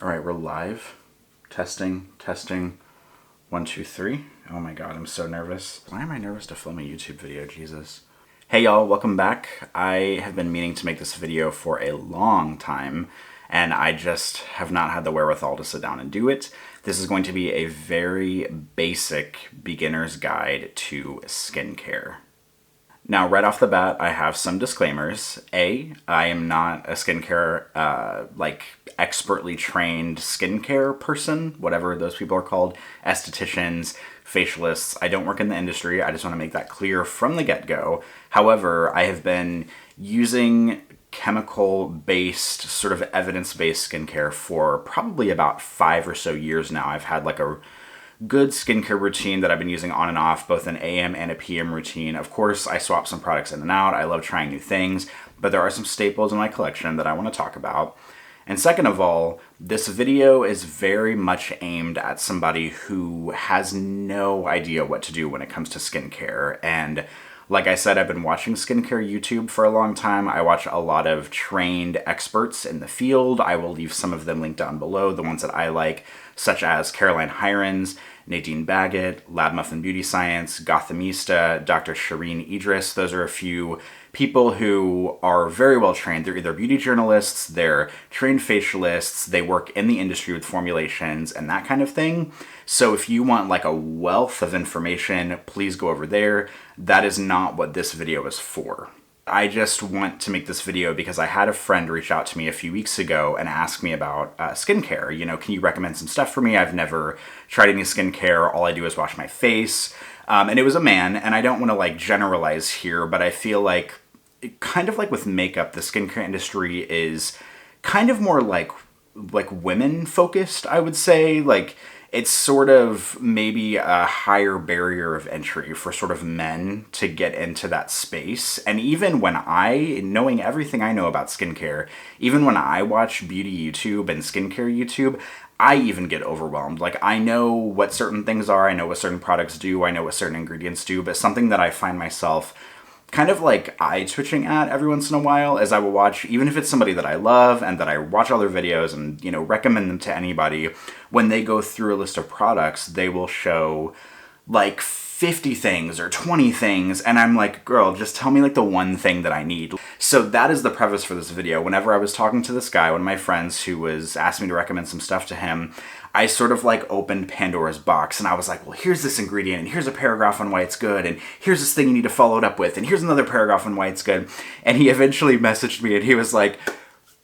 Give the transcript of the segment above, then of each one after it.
All right, we're live. Testing, testing. 1, 2, 3. Oh my God, I'm so nervous. Why am I nervous to film a YouTube video? Jesus. Hey y'all, welcome back. I have been meaning to make this video for a long time, and I just have not had the wherewithal to sit down and do it. This is going to be a very basic beginner's guide to skincare. Now, right off the bat, I have some disclaimers. I am not a skincare, expertly trained skincare person, whatever those people are called, estheticians, facialists. I don't work in the industry. I just want to make that clear from the get-go. However, I have been using chemical-based, sort of evidence-based skincare for probably about 5 or so years now. I've had like a good skincare routine that I've been using on and off, both an AM and a PM routine. Of course, I swap some products in and out. I love trying new things, but there are some staples in my collection that I want to talk about. And second of all, this video is very much aimed at somebody who has no idea what to do when it comes to skincare. And like I said, I've been watching skincare YouTube for a long time. I watch a lot of trained experts in the field. I will leave some of them linked down below, the ones that I like, such as Hirons, Nadine Baggott, Lab Muffin Beauty Science, Gothamista, Dr. Shereene Idriss. Those are a few people who are very well trained. They're either beauty journalists, they're trained facialists, they work in the industry with formulations and that kind of thing. So if you want like a wealth of information, please go over there. That is not what this video is for. I just want to make this video because I had a friend reach out to me a few weeks ago and ask me about skincare. You know, can you recommend some stuff for me? I've never tried any skincare. All I do is wash my face. And it was a man, and I don't want to like generalize here, but I feel like kind of like with makeup, the skincare industry is kind of more like women focused, I would say. Like, it's sort of maybe a higher barrier of entry for sort of men to get into that space. And even when knowing everything I know about skincare, even when I watch beauty YouTube and skincare YouTube, I even get overwhelmed. Like, I know what certain things are, I know what certain products do, I know what certain ingredients do, but something that I find myself kind of like eye-twitching at every once in a while as I will watch, even if it's somebody that I love and that I watch all their videos and, you know, recommend them to anybody, when they go through a list of products, they will show like 50 things or 20 things, and I'm like, girl, just tell me like the one thing that I need. So that is the preface for this video. Whenever I was talking to this guy, one of my friends who was asking me to recommend some stuff to him, I sort of like opened Pandora's box and I was like, well, here's this ingredient and here's a paragraph on why it's good and here's this thing you need to follow it up with and here's another paragraph on why it's good. And he eventually messaged me and he was like,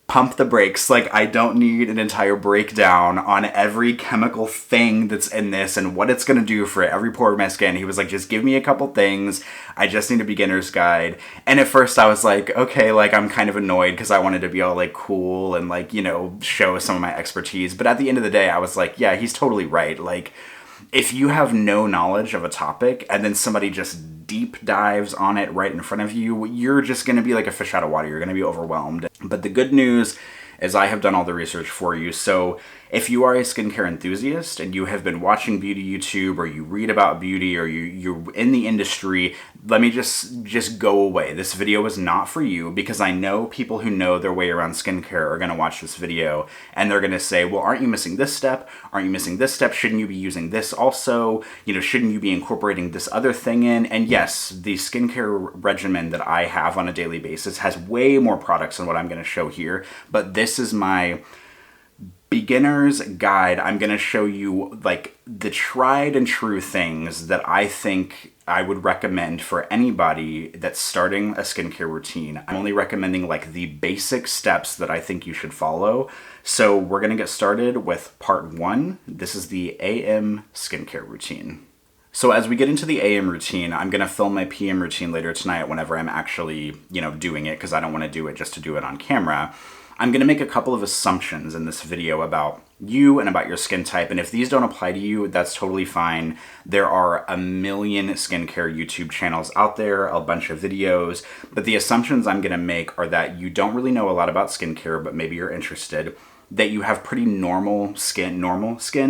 pump the brakes. Like, I don't need an entire breakdown on every chemical thing that's in this and what it's gonna do for every pore of my skin. He was like, just give me a couple things. I just need a beginner's guide. And at first I was like, okay, like I'm kind of annoyed because I wanted to be all like cool and like, you know, show some of my expertise. But at the end of the day, I was like, yeah, he's totally right. Like, if you have no knowledge of a topic and then somebody just deep dives on it right in front of you, you're just going to be like a fish out of water. You're going to be overwhelmed. But the good news is I have done all the research for you. So if you are a skincare enthusiast and you have been watching beauty YouTube or you read about beauty or you're in the industry, let me just go away. This video is not for you because I know people who know their way around skincare are going to watch this video and they're going to say, well, aren't you missing this step? Aren't you missing this step? Shouldn't you be using this also? You know, shouldn't you be incorporating this other thing in? And yes, the skincare regimen that I have on a daily basis has way more products than what I'm going to show here, but this is my beginner's guide. I'm going to show you like the tried and true things that I think I would recommend for anybody that's starting a skincare routine. I'm only recommending like the basic steps that I think you should follow. So we're going to get started with part 1. This is the AM skincare routine. So as we get into the AM routine, I'm going to film my PM routine later tonight whenever I'm actually, you know, doing it because I don't want to do it just to do it on camera. I'm going to make a couple of assumptions in this video about you and about your skin type, and if these don't apply to you, that's totally fine. There are a million skincare YouTube channels out there, a bunch of videos, but the assumptions I'm going to make are that you don't really know a lot about skincare, but maybe you're interested, that you have pretty normal skin,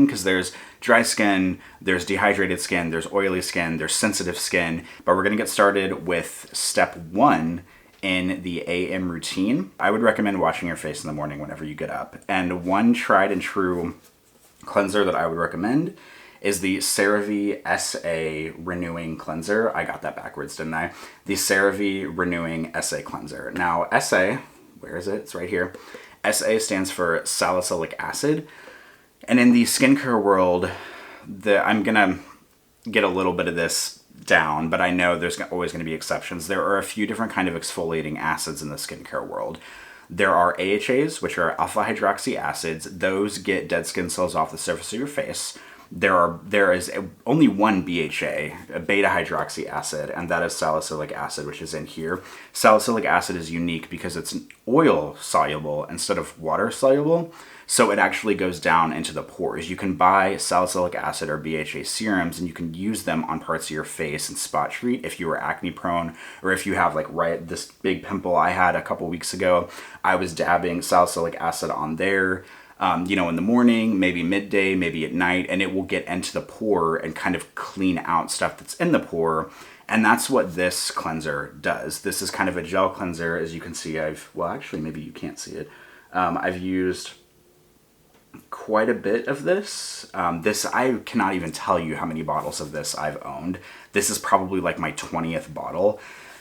because there's dry skin, there's dehydrated skin, there's oily skin, there's sensitive skin, but we're going to get started with step 1 in the AM routine. I would recommend washing your face in the morning whenever you get up. And one tried and true cleanser that I would recommend is the CeraVe S.A. Renewing Cleanser. I got that backwards, didn't I? The CeraVe Renewing S.A. Cleanser. Now, S.A., where is it? It's right here. S.A. stands for salicylic acid. And in the skincare world, I'm going to get a little bit of this down, but I know there's always going to be exceptions. There are a few different kind of exfoliating acids in the skincare world. There are AHAs, which are alpha hydroxy acids. Those get dead skin cells off the surface of your face. There is only one BHA, a beta hydroxy acid, and that is salicylic acid, which is in here. Salicylic acid is unique because it's oil soluble instead of water soluble, so it actually goes down into the pores. You can buy salicylic acid or BHA serums, and you can use them on parts of your face and spot treat if you are acne prone, or if you have like this big pimple I had a couple weeks ago. I was dabbing salicylic acid on there. In the morning, maybe midday, maybe at night, and it will get into the pore and kind of clean out stuff that's in the pore. And that's what this cleanser does. This is kind of a gel cleanser. As you can see, actually, maybe you can't see it. I've used quite a bit of this. I cannot even tell you how many bottles of this I've owned. This is probably like my 20th bottle.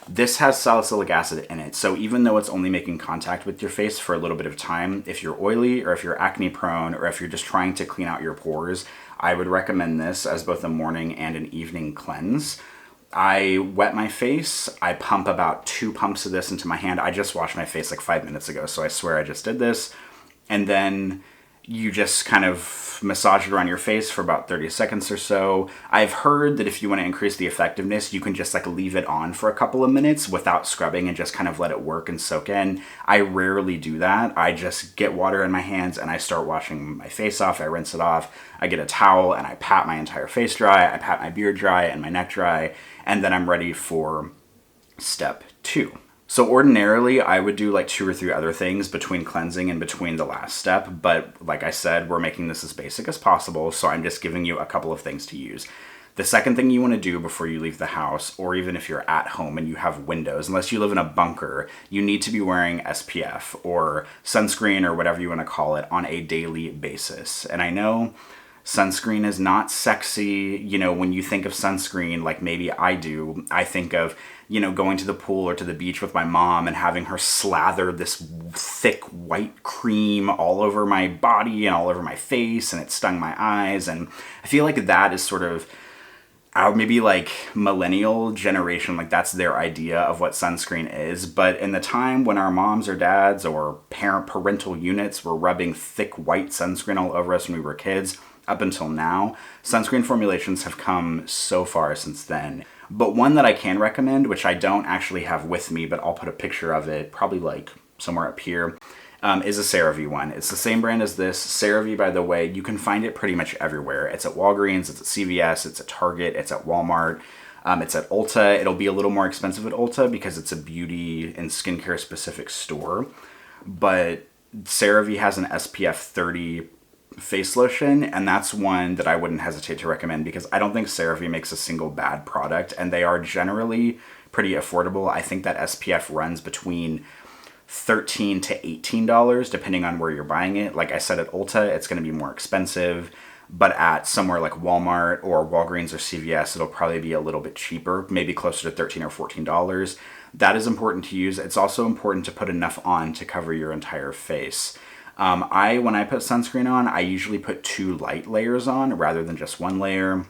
This has salicylic acid in it, so even though it's only making contact with your face for a little bit of time, if you're oily or if you're acne prone or if you're just trying to clean out your pores, I would recommend this as both a morning and an evening cleanse. I wet my face. I pump about 2 pumps of this into my hand. I just washed my face like 5 minutes ago, so I swear I just did this. And then you just kind of massage it around your face for about 30 seconds or so. I've heard that if you want to increase the effectiveness, you can just like leave it on for a couple of minutes without scrubbing and just kind of let it work and soak in. I rarely do that. I just get water in my hands and I start washing my face off. I rinse it off. I get a towel and I pat my entire face dry. I pat my beard dry and my neck dry. And then I'm ready for step 2. So ordinarily, I would do like 2 or 3 other things between cleansing and between the last step. But like I said, we're making this as basic as possible. So I'm just giving you a couple of things to use. The second thing you want to do before you leave the house, or even if you're at home and you have windows, unless you live in a bunker, you need to be wearing SPF or sunscreen or whatever you want to call it on a daily basis. And I know sunscreen is not sexy. When you think of sunscreen, like maybe I do, I think of, going to the pool or to the beach with my mom and having her slather this thick white cream all over my body and all over my face, and it stung my eyes. And I feel like that is sort of maybe like millennial generation, like that's their idea of what sunscreen is. But in the time when our moms or dads or parental units were rubbing thick white sunscreen all over us when we were kids, up until now, sunscreen formulations have come so far since then. But one that I can recommend, which I don't actually have with me, but I'll put a picture of it probably like somewhere up here, is a CeraVe one. It's the same brand as this. CeraVe, by the way, you can find it pretty much everywhere. It's at Walgreens, it's at CVS, it's at Target, it's at Walmart, it's at Ulta. It'll be a little more expensive at Ulta because it's a beauty and skincare specific store. But CeraVe has an SPF 30 face lotion, and that's one that I wouldn't hesitate to recommend because I don't think CeraVe makes a single bad product, and they are generally pretty affordable. I think that SPF runs between $13 to $18 depending on where you're buying it. Like I said, at Ulta it's going to be more expensive, but at somewhere like Walmart or Walgreens or CVS it'll probably be a little bit cheaper, maybe closer to $13 or $14. That is important to use. It's also important to put enough on to cover your entire face. When I put sunscreen on, I usually put 2 light layers on rather than just 1 layer.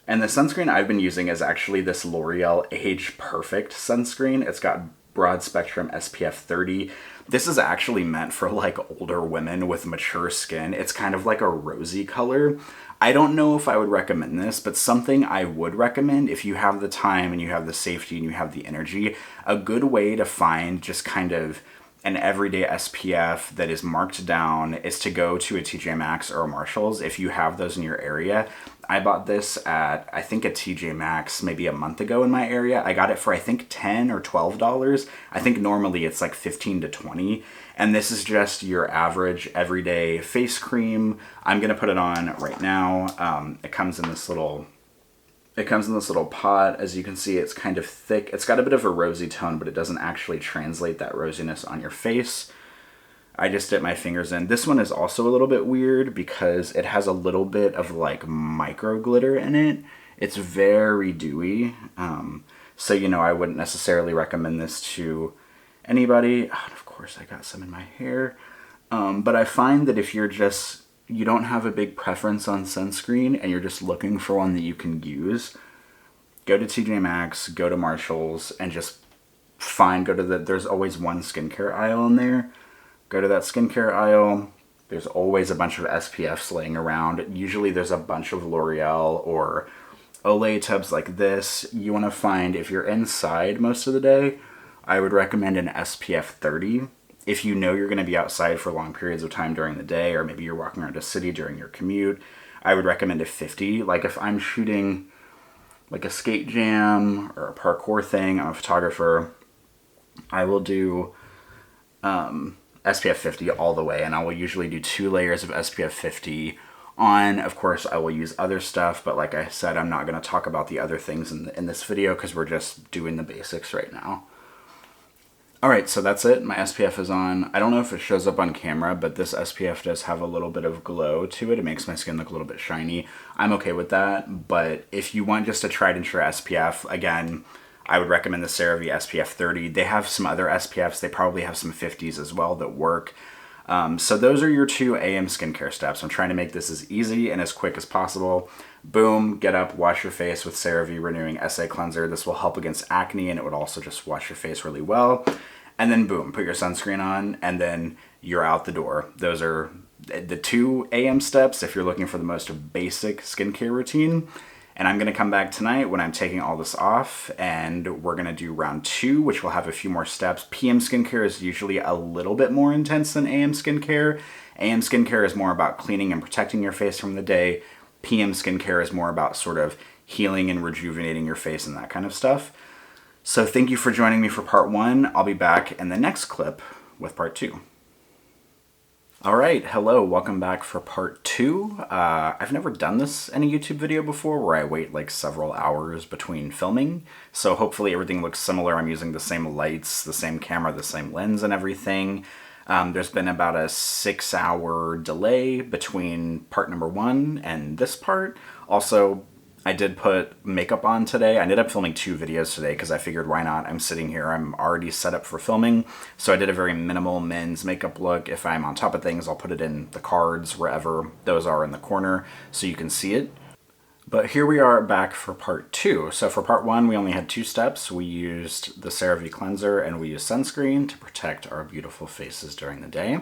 And the sunscreen I've been using is actually this L'Oreal Age Perfect sunscreen. It's got broad spectrum SPF 30. This is actually meant for like older women with mature skin. It's kind of like a rosy color. I don't know if I would recommend this, but something I would recommend if you have the time and you have the safety and you have the energy, a good way to find just kind of an everyday SPF that is marked down is to go to a TJ Maxx or a Marshalls if you have those in your area. I bought this at, I think, a TJ Maxx maybe a month ago in my area. I got it for, I think, $10 or $12. I think normally it's like $15 to $20. And this is just your average everyday face cream. I'm going to put it on right now. It comes in this little It comes in this little pot. As you can see, it's kind of thick. It's got a bit of a rosy tone, but it doesn't actually translate that rosiness on your face. I just dip my fingers in. This one is also a little bit weird because it has a little bit of like micro glitter in it. It's very dewy. So, you know, I wouldn't necessarily recommend this to anybody. Oh, and of course, I got some in my hair. But I find that if you don't have a big preference on sunscreen and you're just looking for one that you can use, go to TJ Maxx, go to Marshall's, and just there's always one skincare aisle in there. Go to that skincare aisle. There's always a bunch of SPFs laying around. Usually there's a bunch of L'Oreal or Olay tubs like this. You want to find, if you're inside most of the day, I would recommend an SPF 30. If you know you're going to be outside for long periods of time during the day, or maybe you're walking around a city during your commute, I would recommend a 50. Like if I'm shooting like a skate jam or a parkour thing, I'm a photographer, I will do SPF 50 all the way, and I will usually do 2 layers of SPF 50 on. Of course, I will use other stuff, but like I said, I'm not going to talk about the other things in this video because we're just doing the basics right now. Alright, so that's it. My SPF is on. I don't know if it shows up on camera, but this SPF does have a little bit of glow to it. It makes my skin look a little bit shiny. I'm okay with that, but if you want just a tried and true SPF, again, I would recommend the CeraVe SPF 30. They have some other SPFs. They probably have some 50s as well that work. So those are your 2 AM skincare steps. I'm trying to make this as easy and as quick as possible. Boom, get up, wash your face with CeraVe Renewing S.A. Cleanser. This will help against acne, and it would also just wash your face really well. And then boom, put your sunscreen on, and then you're out the door. Those are the 2 AM steps if you're looking for the most basic skincare routine. And I'm going to come back tonight when I'm taking all this off, and we're going to do round 2, which will have a few more steps. PM skincare is usually a little bit more intense than AM skincare. AM skincare is more about cleaning and protecting your face from the day. PM skincare is more about sort of healing and rejuvenating your face and that kind of stuff. So thank you for joining me for part 1. I'll be back in the next clip with part 2. Alright, hello, welcome back for part 2. I've never done this in a YouTube video before where I wait like several hours between filming, so hopefully everything looks similar. I'm using the same lights, the same camera, the same lens and everything. There's been about a 6-hour delay between part number 1 and this part. Also, I did put makeup on today. I ended up filming 2 videos today because I figured why not? I'm sitting here, I'm already set up for filming. So I did a very minimal men's makeup look. If I'm on top of things, I'll put it in the cards, wherever those are in the corner, so you can see it. But here we are back for part 2. So for part 1, we only had 2 steps. We used the CeraVe cleanser and we used sunscreen to protect our beautiful faces during the day.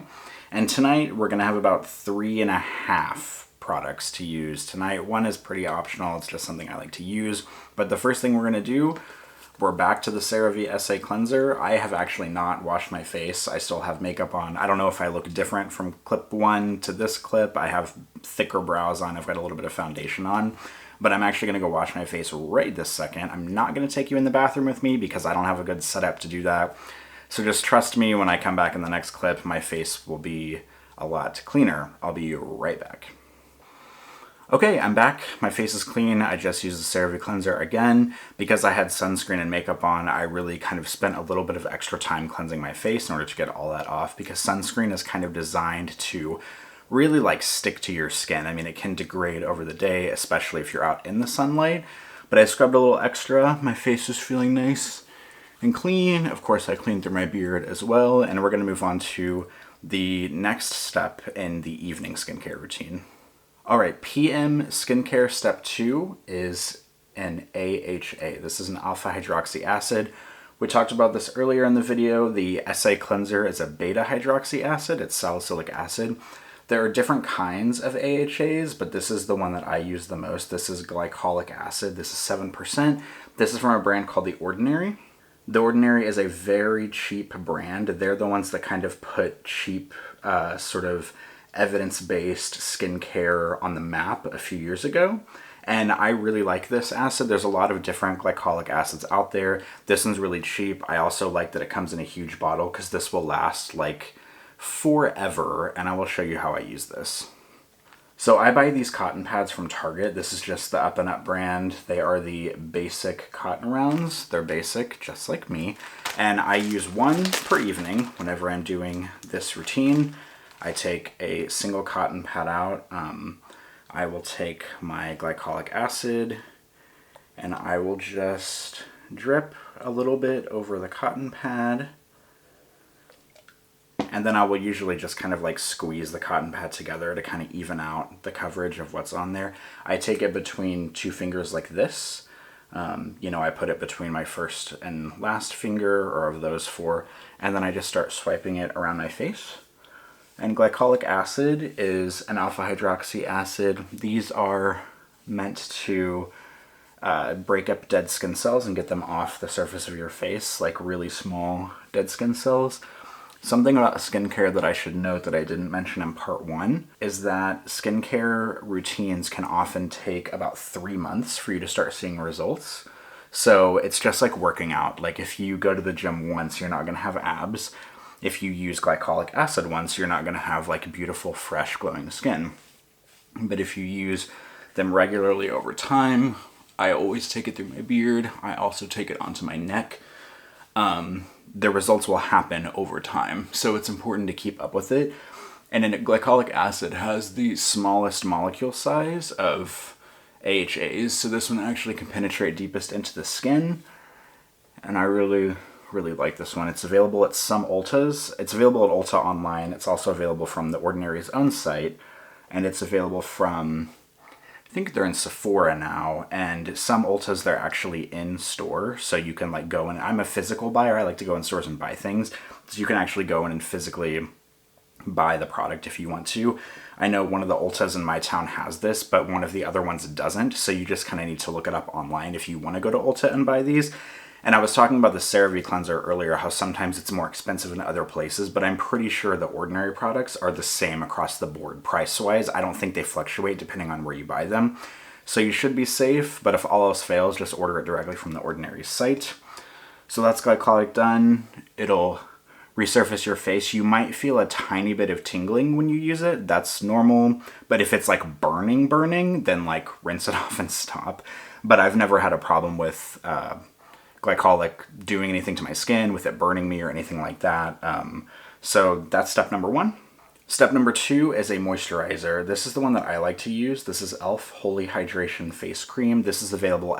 And tonight we're gonna have about 3.5 products to use tonight. 1 is pretty optional, it's just something I like to use. But the first thing we're gonna do, we're back to the CeraVe S.A. cleanser. I have actually not washed my face. I still have makeup on. I don't know if I look different from clip 1 to this clip. I have thicker brows on, I've got a little bit of foundation on, but I'm actually gonna go wash my face right this second. I'm not gonna take you in the bathroom with me because I don't have a good setup to do that. So just trust me, when I come back in the next clip, my face will be a lot cleaner. I'll be right back. Okay, I'm back. My face is clean. I just used the CeraVe cleanser again. Because I had sunscreen and makeup on, I really kind of spent a little bit of extra time cleansing my face in order to get all that off, because sunscreen is kind of designed to really like stick to your skin. I mean, it can degrade over the day, especially if you're out in the sunlight. But I scrubbed a little extra. My face is feeling nice and clean. Of course, I cleaned through my beard as well. And we're gonna move on to the next step in the evening skincare routine. All right, PM skincare step 2 is an AHA. This is an alpha hydroxy acid. We talked about this earlier in the video. The S.A. cleanser is a beta hydroxy acid. It's salicylic acid. There are different kinds of AHAs, but this is the one that I use the most. This is glycolic acid. This is 7%. This is from a brand called The Ordinary. The Ordinary is a very cheap brand. They're the ones that kind of put cheap sort of evidence-based skincare on the map a few years ago. And I really like this acid. There's a lot of different glycolic acids out there. This one's really cheap. I also like that it comes in a huge bottle because this will last like forever, and I will show you how I use this. So I buy these cotton pads from Target. This is just the Up and Up brand. They are the basic cotton rounds. They're basic, just like me. And I use one per evening whenever I'm doing this routine. I take a single cotton pad out. I will take my glycolic acid and I will just drip a little bit over the cotton pad. And then I will usually just kind of like squeeze the cotton pad together to kind of even out the coverage of what's on there. I take it between two fingers like this. You know, I put it between my first and last finger, or of those four, and then I just start swiping it around my face. And glycolic acid is an alpha hydroxy acid. These are meant to break up dead skin cells and get them off the surface of your face, like really small dead skin cells. Something about skincare that I should note that I didn't mention in part 1 is that skincare routines can often take about 3 months for you to start seeing results. So it's just like working out. Like if you go to the gym once, you're not going to have abs. If you use glycolic acid once, you're not going to have like beautiful, fresh, glowing skin. But if you use them regularly over time, I always take it through my beard. I also take it onto my neck. The results will happen over time. So it's important to keep up with it. And glycolic acid has the smallest molecule size of AHAs. So this one actually can penetrate deepest into the skin. And I really like this one. It's available at some Ultas. It's available at Ulta online. It's also available from The Ordinary's own site. And it's available from, I think they're in Sephora now, and some Ultas they're actually in store, so you can like go in. I'm a physical buyer. I like to go in stores and buy things, so you can actually go in and physically buy the product if you want to. I know one of the Ultas in my town has this, but one of the other ones doesn't, so you just kind of need to look it up online if you want to go to Ulta and buy these. And I was talking about the CeraVe cleanser earlier, how sometimes it's more expensive in other places, but I'm pretty sure the Ordinary products are the same across the board price-wise. I don't think they fluctuate depending on where you buy them. So you should be safe, but if all else fails, just order it directly from the Ordinary site. So that's glycolic done. It'll resurface your face. You might feel a tiny bit of tingling when you use it. That's normal. But if it's like burning, then like rinse it off and stop. But I've never had a problem with glycolic doing anything to my skin, with it burning me or anything like that. So that's step number 1. Step number 2 is a moisturizer. This is the one that I like to use. This is e.l.f. Holy Hydration Face Cream. This is available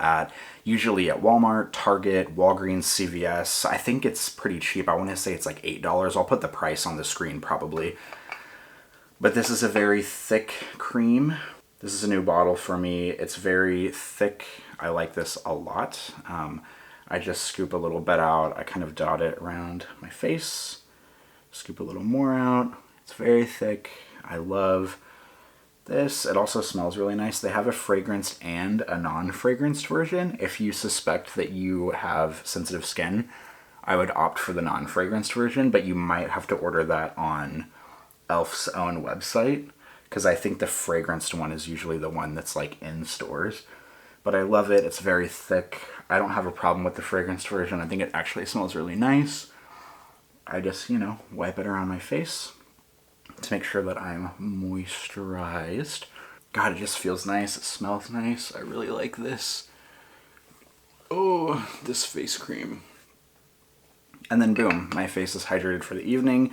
usually at Walmart, Target, Walgreens, CVS. I think it's pretty cheap. I want to say it's like $8. I'll put the price on the screen probably. But this is a very thick cream. This is a new bottle for me. It's very thick. I like this a lot. I just scoop a little bit out. I kind of dot it around my face. Scoop a little more out. It's very thick. I love this. It also smells really nice. They have a fragranced and a non-fragranced version. If you suspect that you have sensitive skin, I would opt for the non-fragranced version, but you might have to order that on e.l.f.'s own website, because I think the fragranced one is usually the one that's like in stores. But I love it. It's very thick. I don't have a problem with the fragranced version. I think it actually smells really nice. I just, wipe it around my face to make sure that I'm moisturized. God, it just feels nice. It smells nice. I really like this. Oh, this face cream. And then boom, my face is hydrated for the evening.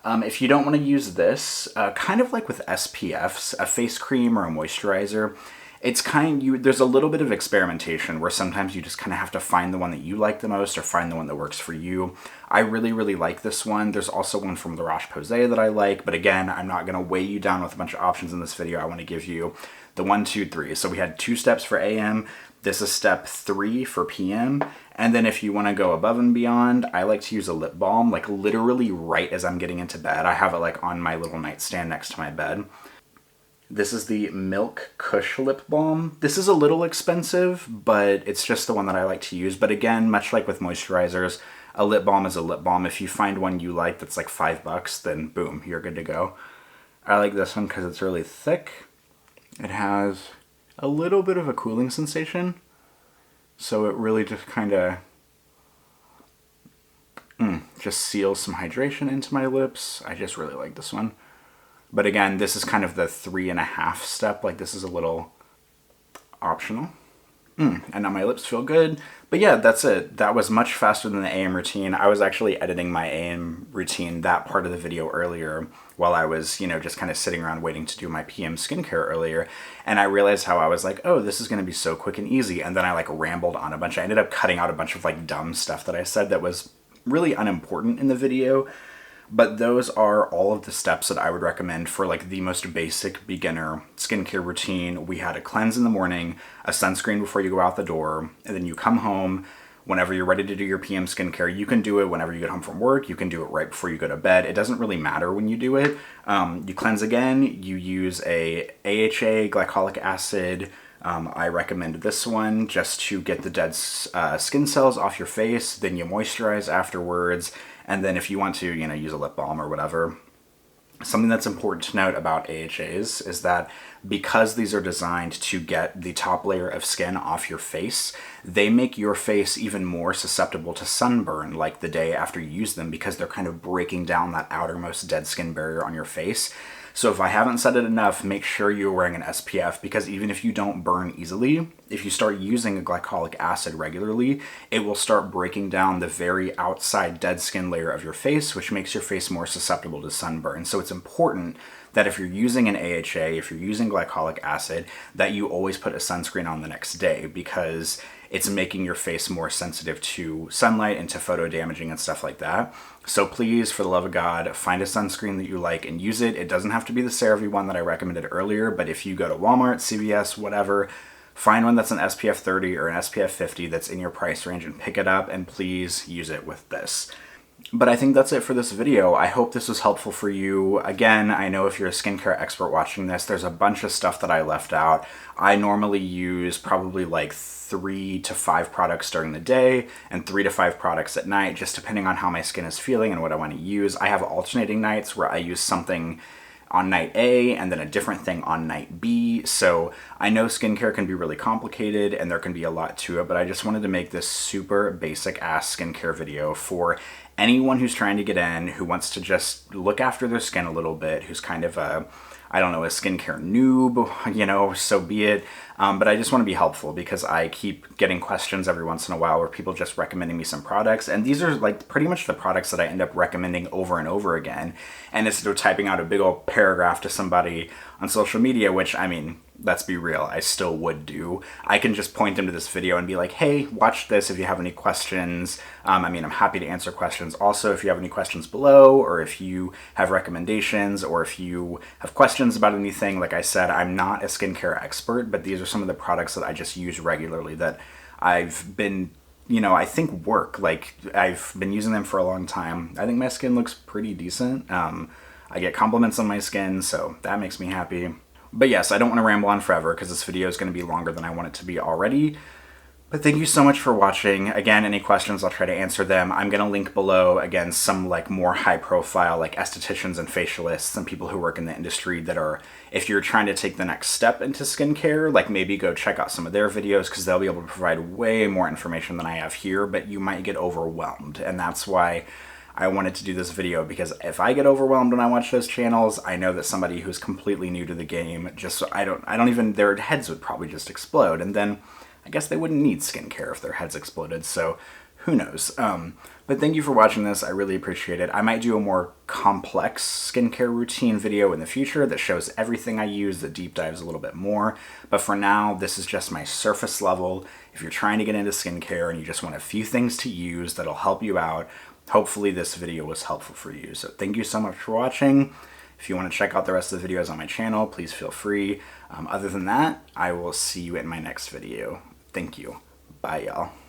If you don't want to use this, kind of like with SPFs, a face cream or a moisturizer, it's there's a little bit of experimentation where sometimes you just kind of have to find the one that you like the most or find the one that works for you. I really like this one. There's also one from La Roche-Posay that I like, but again, I'm not going to weigh you down with a bunch of options in this video. I want to give you the 1, 2, 3. So we had 2 steps for AM. This is step 3 for PM. And then if you want to go above and beyond, I like to use a lip balm, like literally right as I'm getting into bed. I have it like on my little nightstand next to my bed. This is the Milk Kush Lip Balm. This is a little expensive, but it's just the one that I like to use. But again, much like with moisturizers, a lip balm is a lip balm. If you find one you like that's like $5, then boom, you're good to go. I like this one because it's really thick. It has a little bit of a cooling sensation. So it really just kind of just seals some hydration into my lips. I just really like this one. But again, this is kind of the 3.5 step. Like this is a little optional. And now my lips feel good. But yeah, that's it. That was much faster than the AM routine. I was actually editing my AM routine, that part of the video earlier, while I was, you know, just kind of sitting around waiting to do my PM skincare earlier. And I realized how I was like, oh, this is going to be so quick and easy. And then I like rambled on a bunch. I ended up cutting out a bunch of like dumb stuff that I said that was really unimportant in the video. But those are all of the steps that I would recommend for like the most basic beginner skincare routine. We had a cleanse in the morning, a sunscreen before you go out the door, and then you come home. Whenever you're ready to do your PM skincare, you can do it whenever you get home from work. You can do it right before you go to bed. It doesn't really matter when you do it. You cleanse again. You use a AHA, glycolic acid. I recommend this one just to get the dead skin cells off your face. Then you moisturize afterwards. And then if you want to, you know, use a lip balm or whatever. Something that's important to note about AHAs is that because these are designed to get the top layer of skin off your face, they make your face even more susceptible to sunburn like the day after you use them, because they're kind of breaking down that outermost dead skin barrier on your face. So if I haven't said it enough, make sure you're wearing an SPF, because even if you don't burn easily, if you start using a glycolic acid regularly, it will start breaking down the very outside dead skin layer of your face, which makes your face more susceptible to sunburn. So it's important that if you're using an AHA, if you're using glycolic acid, that you always put a sunscreen on the next day, because it's making your face more sensitive to sunlight and to photo damaging and stuff like that. So please, for the love of God, find a sunscreen that you like and use it. It doesn't have to be the CeraVe one that I recommended earlier, but if you go to Walmart, CVS, whatever, find one that's an SPF 30 or an SPF 50 that's in your price range and pick it up, and please use it with this. But I think that's it for this video. I hope this was helpful for you. Again, I know if you're a skincare expert watching this, there's a bunch of stuff that I left out. I normally use probably like 3 to 5 products during the day and 3 to 5 products at night, just depending on how my skin is feeling and what I want to use. I have alternating nights where I use something on night A and then a different thing on night B. So I know skincare can be really complicated and there can be a lot to it, but I just wanted to make this super basic ass skincare video for anyone who's trying to get in, who wants to just look after their skin a little bit, who's kind of a, I don't know, a skincare noob, you know, so be it. But I just want to be helpful, because I keep getting questions every once in a while where people just recommending me some products. And these are like pretty much the products that I end up recommending over and over again. And instead of typing out a big old paragraph to somebody on social media, which, I mean, let's be real, I still would do, I can just point them to this video and be like, hey, watch this if you have any questions. I mean, I'm happy to answer questions. Also, if you have any questions below, or if you have recommendations, or if you have questions about anything, like I said, I'm not a skincare expert, but these are some of the products that I just use regularly that I've been, you know, I think work. Like, I've been using them for a long time. I think my skin looks pretty decent. I get compliments on my skin, so that makes me happy. But yes, I don't want to ramble on forever because this video is going to be longer than I want it to be already. But thank you so much for watching. Again, any questions, I'll try to answer them. I'm going to link below, again, some like more high profile like estheticians and facialists and people who work in the industry that are, if you're trying to take the next step into skincare, like maybe go check out some of their videos, because they'll be able to provide way more information than I have here, but you might get overwhelmed. And that's why I wanted to do this video, because if I get overwhelmed when I watch those channels, I know that somebody who's completely new to the game, just, I don't even, their heads would probably just explode. And then I guess they wouldn't need skincare if their heads exploded. So who knows? But thank you for watching this. I really appreciate it. I might do a more complex skincare routine video in the future that shows everything I use, that deep dives a little bit more. But for now, this is just my surface level. If you're trying to get into skincare and you just want a few things to use that'll help you out, hopefully this video was helpful for you. So thank you so much for watching. If you want to check out the rest of the videos on my channel, please feel free. Other than that, I will see you in my next video. Thank you. Bye, y'all.